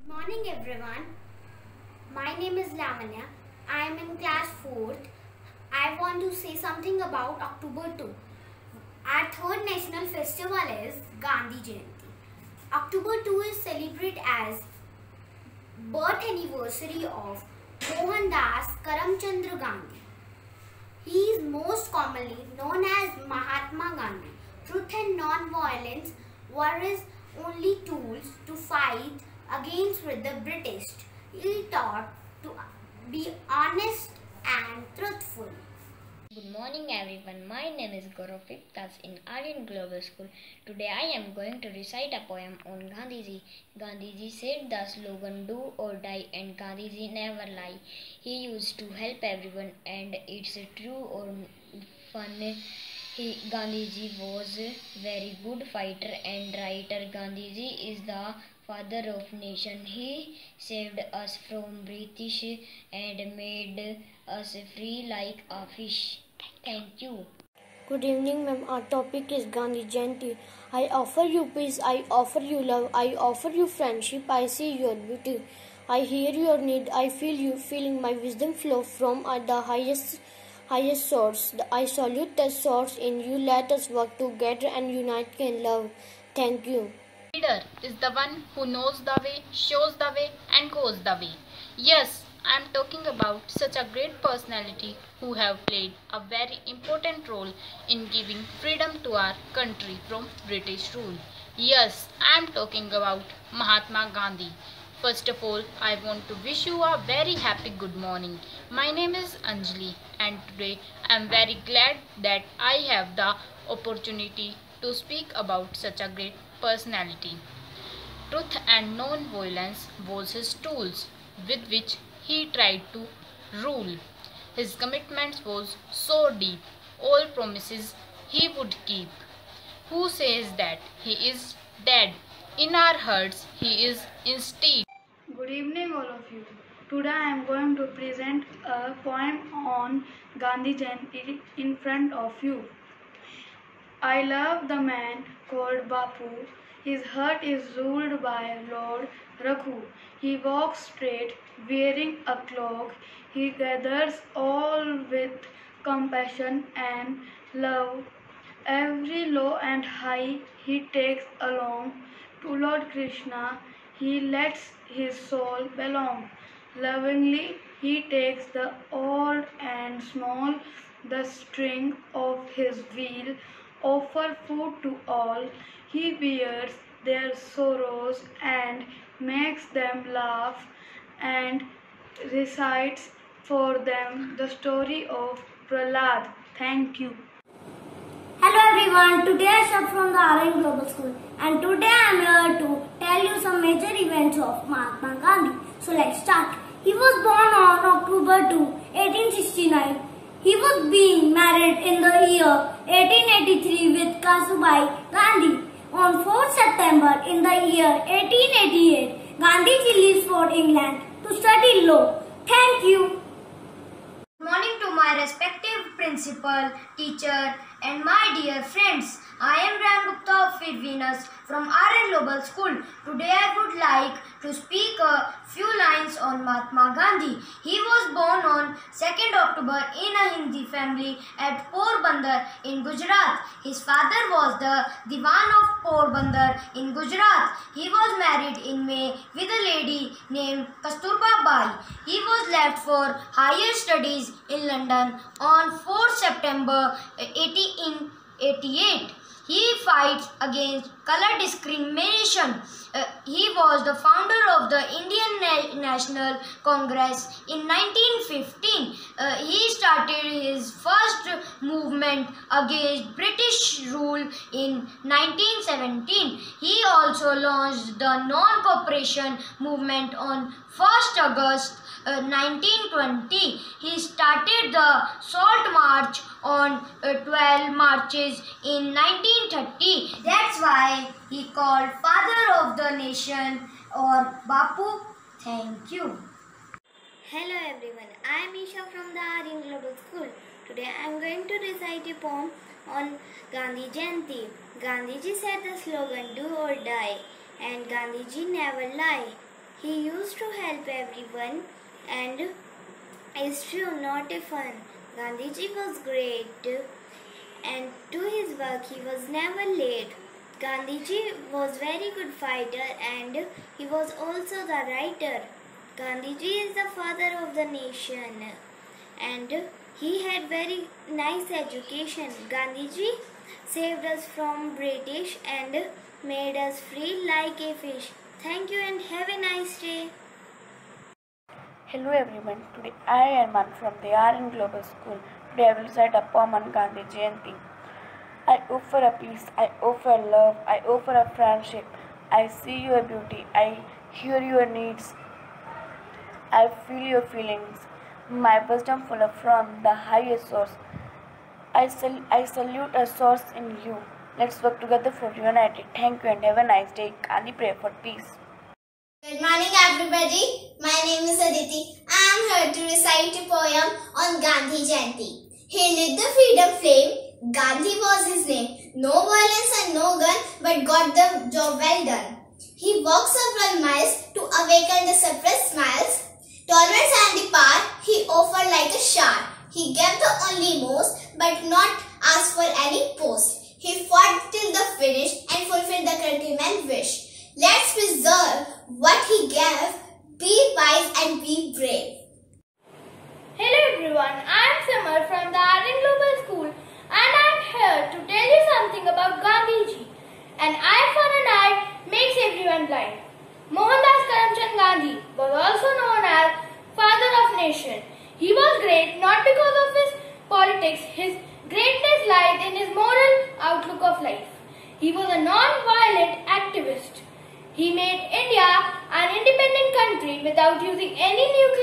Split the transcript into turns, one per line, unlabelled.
Morning everyone. My name is Lavanya. I am in class 4th. I want to say something about October 2. Our third national festival is Gandhi Jayanti. October 2 is celebrated as birth anniversary of Mohandas Karamchandra Gandhi. He is most commonly known as Mahatma Gandhi. Truth and non-violence were his only tools to fight against with the British. He taught to be honest and truthful.
Good morning everyone, my name is Gaurav Viptas in Aryan Global School. Today I am going to recite a poem on Gandhiji. Gandhiji said the slogan do or die and Gandhiji never lie. He used to help everyone and it's true or fun. Gandhiji was a very good fighter and writer. Gandhiji is the father of nation. He saved us from British and made us free like a fish. Thank you.
Good evening, ma'am. Our topic is Gandhi Jayanti. I offer you peace, I offer you love, I offer you friendship, I see your beauty. I hear your need, I feel you, feeling my wisdom flow from the highest source. I salute the source in you. Let us work together and unite in love. Thank you.
Leader is the one who knows the way, shows the way and goes the way. Yes, I am talking about such a great personality who have played a very important role in giving freedom to our country from British rule. Yes, I am talking about Mahatma Gandhi. First of all, I want to wish you a very happy good morning. My name is Anjali and today I am very glad that I have the opportunity to speak about such a great personality. Truth and non-violence was his tools with which he tried to rule. His commitments was so deep, all promises he would keep. Who says that he is dead? In our hearts he is instead.
Good evening all of you. Today I am going to present a poem on Gandhi Jayanti in front of you. I love the man called Bapu. His heart is ruled by Lord Raghu. He walks straight, wearing a cloak. He gathers all with compassion and love. Every low and high he takes along. To Lord Krishna he lets his soul belong. Lovingly he takes the old and small, the string of his wheel. Offer food to all. He bears their sorrows and makes them laugh and recites for them the story of Prahlad. Thank you.
Hello everyone, today I am from the Aryan Global School and today I am here to tell you some major events of Mahatma Gandhi. So let's start. He was born on October 2, 1869. He was being married in the year 1883 with Kasturabai Gandhi. On 4th September in the year 1888, Gandhiji leaves for England to study law. Thank you.
Good morning to my respective principal, teacher and my dear friends. I am Ryan Gupta of Venus from Aryan Global School. Today I would like to speak a few lines on Mahatma Gandhi. He was born on 2nd October in a Hindi family at Porbandar in Gujarat. His father was the Diwan of Porbandar in Gujarat. He was married in May with a lady named Kasturba Bai. He was left for higher studies in London on 4th September 1888. He fights against color discrimination. He was the founder of the Indian National Congress in 1915. He started his first movement against British rule in 1917. He also launched the non-cooperation movement on 1st August 1920. He started the Salt March on 12 Marches in 1930. That's why he called Father of the Nation or Bapu. Thank you.
Hello everyone, I am Isha from the Aryan Global School. Today I am going to recite a poem on Gandhi Jayanti. Gandhiji said the slogan do or die and Gandhiji never lie. He used to help everyone and is true, not a fun. Gandhiji was great and to his work he was never late. Gandhiji was very good fighter and he was also the writer. Gandhiji is the father of the nation and he had very nice education. Gandhiji saved us from British and made us free like a fish. Thank you and have a nice day.
Hello everyone, today I am Arman from the RN Global School. Today I will recite a poem on Gandhi Jayanti. I offer a peace, I offer love, I offer a friendship. I see your beauty, I hear your needs, I feel your feelings. My wisdom flows from the highest source. I salute a source in you. Let's work together for unity. Thank you and have a nice day. Gandhi, pray for peace.
Good morning everybody, my name is Aditi. I am here to recite a poem on Gandhi Jayanti. He lit the freedom flame, Gandhi was his name. No violence and no gun, but got the job well done. He walked several miles to awaken the suppressed smiles. Tolerance and the power he offered like a shower. He gave the only most, but not asked for any post. He fought till the finish and fulfilled the countryman's wish. Let's preserve what he gave, be wise and be brave.
Hello everyone, I am Samar from the RN Global School and I am here to tell you something about Gandhiji. An eye for an eye makes everyone blind. Mohandas Karamchand Gandhi was also known as Father of Nation. He was great not because of his politics, his greatness lies in his moral outlook of life. He was a non-violent activist. He made India an independent country without using any nuclear